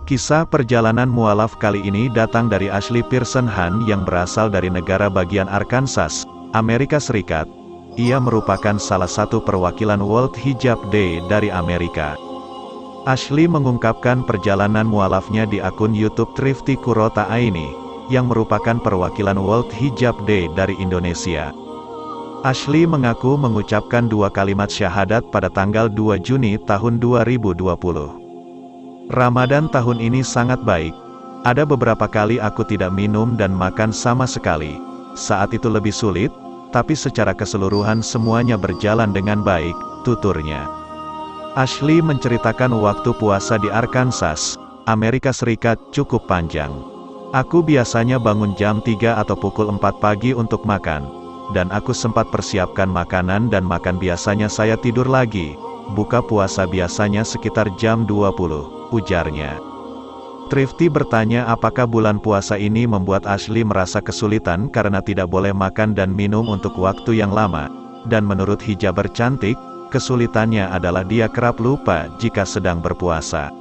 Kisah perjalanan mualaf kali ini datang dari Ashley Pearson Han yang berasal dari negara bagian Arkansas, Amerika Serikat. Ia merupakan salah satu perwakilan World Hijab Day dari Amerika. Ashley mengungkapkan perjalanan mualafnya di akun YouTube Thrifty Kurota Aini, yang merupakan perwakilan World Hijab Day dari Indonesia. Ashley mengaku mengucapkan 2 kalimat syahadat pada tanggal 2 Juni tahun 2020. Ramadan tahun ini sangat baik. Ada beberapa kali aku tidak minum dan makan sama sekali. Saat itu lebih sulit, tapi secara keseluruhan semuanya berjalan dengan baik, tuturnya. Ashley menceritakan waktu puasa di Arkansas, Amerika Serikat cukup panjang. Aku biasanya bangun jam 3 atau pukul 4 pagi untuk makan. Dan aku sempat persiapkan makanan dan makan, biasanya saya tidur lagi. Buka puasa biasanya sekitar jam 20, ujarnya. Thrifty bertanya apakah bulan puasa ini membuat Ashley merasa kesulitan karena tidak boleh makan dan minum untuk waktu yang lama. Dan menurut hijaber cantik, kesulitannya adalah dia kerap lupa jika sedang berpuasa.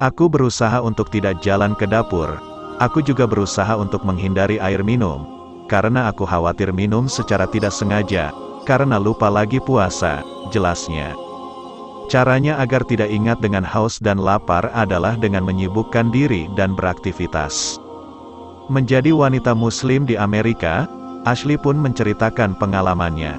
Aku berusaha untuk tidak jalan ke dapur. Aku juga berusaha untuk menghindari air minum. Karena aku khawatir minum secara tidak sengaja, karena lupa lagi puasa, jelasnya. Caranya agar tidak ingat dengan haus dan lapar adalah dengan menyibukkan diri dan beraktivitas. Menjadi wanita muslim di Amerika, Ashley pun menceritakan pengalamannya.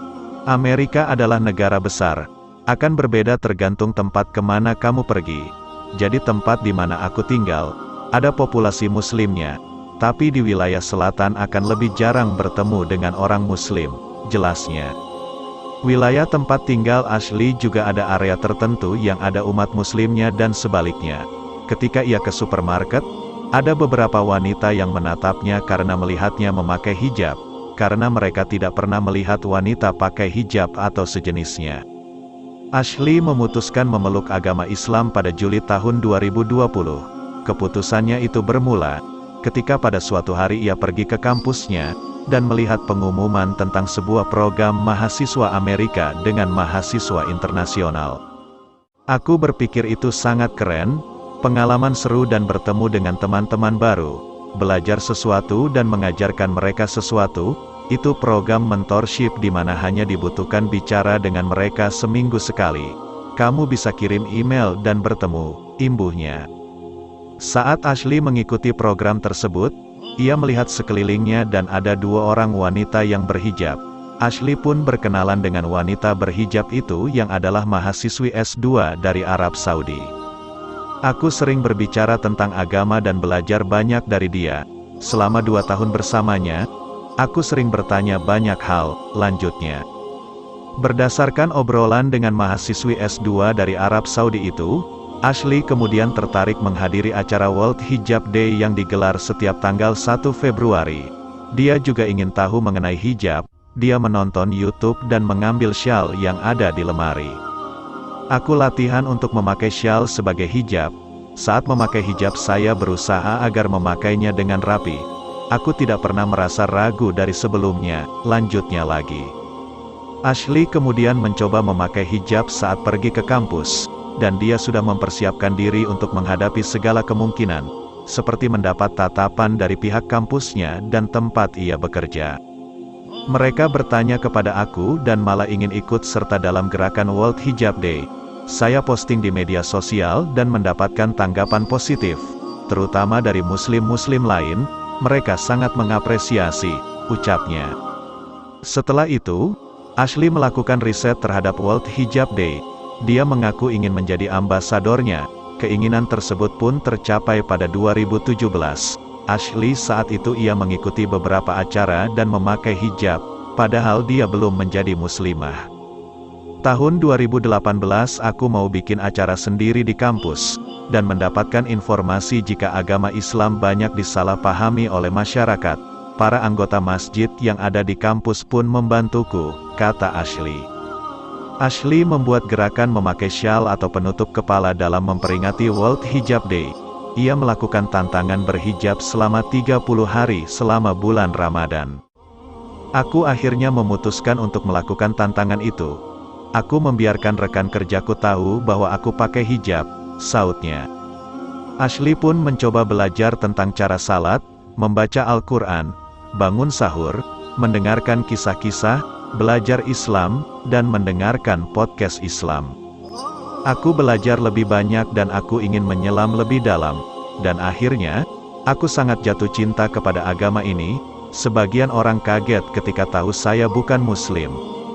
Amerika adalah negara besar, akan berbeda tergantung tempat kemana kamu pergi. Jadi tempat di mana aku tinggal, ada populasi muslimnya. Tapi di wilayah selatan akan lebih jarang bertemu dengan orang muslim, jelasnya. Wilayah tempat tinggal Ashley juga ada area tertentu yang ada umat muslimnya dan sebaliknya. Ketika ia ke supermarket, ada beberapa wanita yang menatapnya karena melihatnya memakai hijab, karena mereka tidak pernah melihat wanita pakai hijab atau sejenisnya. Ashley memutuskan memeluk agama Islam pada Juli tahun 2020. Keputusannya itu bermula ketika pada suatu hari ia pergi ke kampusnya, dan melihat pengumuman tentang sebuah program mahasiswa Amerika dengan mahasiswa internasional. Aku berpikir itu sangat keren, pengalaman seru dan bertemu dengan teman-teman baru, belajar sesuatu dan mengajarkan mereka sesuatu. Itu program mentorship di mana hanya dibutuhkan bicara dengan mereka seminggu sekali. Kamu bisa kirim email dan bertemu, imbuhnya. Saat Ashley mengikuti program tersebut, ia melihat sekelilingnya dan ada 2 orang wanita yang berhijab. Ashley pun berkenalan dengan wanita berhijab itu yang adalah mahasiswi S2 dari Arab Saudi. Aku sering berbicara tentang agama dan belajar banyak dari dia. Selama 2 tahun bersamanya, aku sering bertanya banyak hal, lanjutnya. Berdasarkan obrolan dengan mahasiswi S2 dari Arab Saudi itu, Ashley kemudian tertarik menghadiri acara World Hijab Day yang digelar setiap tanggal 1 Februari. Dia juga ingin tahu mengenai hijab. Dia menonton YouTube dan mengambil syal yang ada di lemari. Aku latihan untuk memakai syal sebagai hijab. Saat memakai hijab saya berusaha agar memakainya dengan rapi. Aku tidak pernah merasa ragu dari sebelumnya, lanjutnya lagi. Ashley kemudian mencoba memakai hijab saat pergi ke kampus. Dan dia sudah mempersiapkan diri untuk menghadapi segala kemungkinan, seperti mendapat tatapan dari pihak kampusnya dan tempat ia bekerja. Mereka bertanya kepada aku dan malah ingin ikut serta dalam gerakan World Hijab Day. Saya posting di media sosial dan mendapatkan tanggapan positif, terutama dari muslim-muslim lain. Mereka sangat mengapresiasi, ucapnya. Setelah itu, Ashley melakukan riset terhadap World Hijab Day. Dia mengaku ingin menjadi ambasadornya. Keinginan tersebut pun tercapai pada 2017. Ashley saat itu ia mengikuti beberapa acara dan memakai hijab, padahal dia belum menjadi muslimah. Tahun 2018 aku mau bikin acara sendiri di kampus, dan mendapatkan informasi jika agama Islam banyak disalahpahami oleh masyarakat. Para anggota masjid yang ada di kampus pun membantuku, kata Ashley. Ashley membuat gerakan memakai syal atau penutup kepala dalam memperingati World Hijab Day. Ia melakukan tantangan berhijab selama 30 hari selama bulan Ramadan. Aku akhirnya memutuskan untuk melakukan tantangan itu. Aku membiarkan rekan kerjaku tahu bahwa aku pakai hijab, sautnya. Ashley pun mencoba belajar tentang cara salat, membaca Al-Quran, bangun sahur, mendengarkan kisah-kisah, belajar Islam, dan mendengarkan podcast Islam. Aku belajar lebih banyak dan aku ingin menyelam lebih dalam. Dan akhirnya, aku sangat jatuh cinta kepada agama ini. Sebagian orang kaget ketika tahu saya bukan Muslim,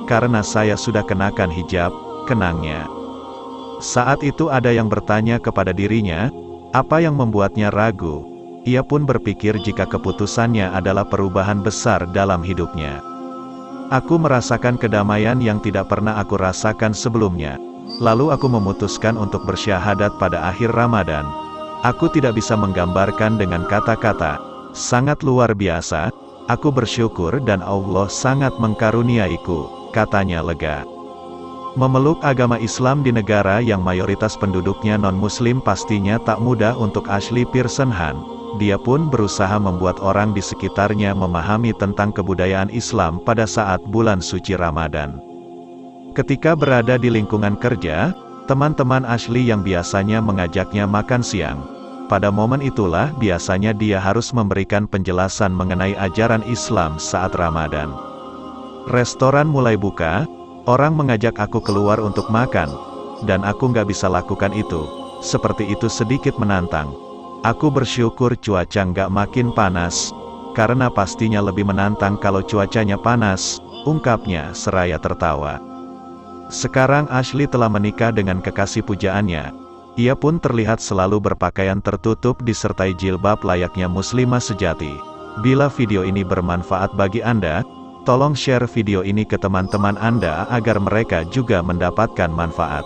karena saya sudah kenakan hijab, kenangnya. Saat itu ada yang bertanya kepada dirinya, apa yang membuatnya ragu? Ia pun berpikir jika keputusannya adalah perubahan besar dalam hidupnya. Aku merasakan kedamaian yang tidak pernah aku rasakan sebelumnya. Lalu aku memutuskan untuk bersyahadat pada akhir Ramadan. Aku tidak bisa menggambarkan dengan kata-kata, sangat luar biasa, aku bersyukur dan Allah sangat mengkaruniaiku, katanya lega. Memeluk agama Islam di negara yang mayoritas penduduknya non-Muslim pastinya tak mudah untuk Ashley Pearson Hahn. Dia pun berusaha membuat orang di sekitarnya memahami tentang kebudayaan Islam pada saat bulan suci Ramadan. Ketika berada di lingkungan kerja, teman-teman Ashley yang biasanya mengajaknya makan siang, pada momen itulah biasanya dia harus memberikan penjelasan mengenai ajaran Islam saat Ramadan. Restoran mulai buka, orang mengajak aku keluar untuk makan, dan aku nggak bisa lakukan itu. Seperti itu sedikit menantang. Aku bersyukur cuaca nggak makin panas, karena pastinya lebih menantang kalau cuacanya panas, ungkapnya seraya tertawa. Sekarang Ashley telah menikah dengan kekasih pujaannya. Ia pun terlihat selalu berpakaian tertutup disertai jilbab layaknya muslimah sejati. Bila video ini bermanfaat bagi Anda, tolong share video ini ke teman-teman Anda agar mereka juga mendapatkan manfaat.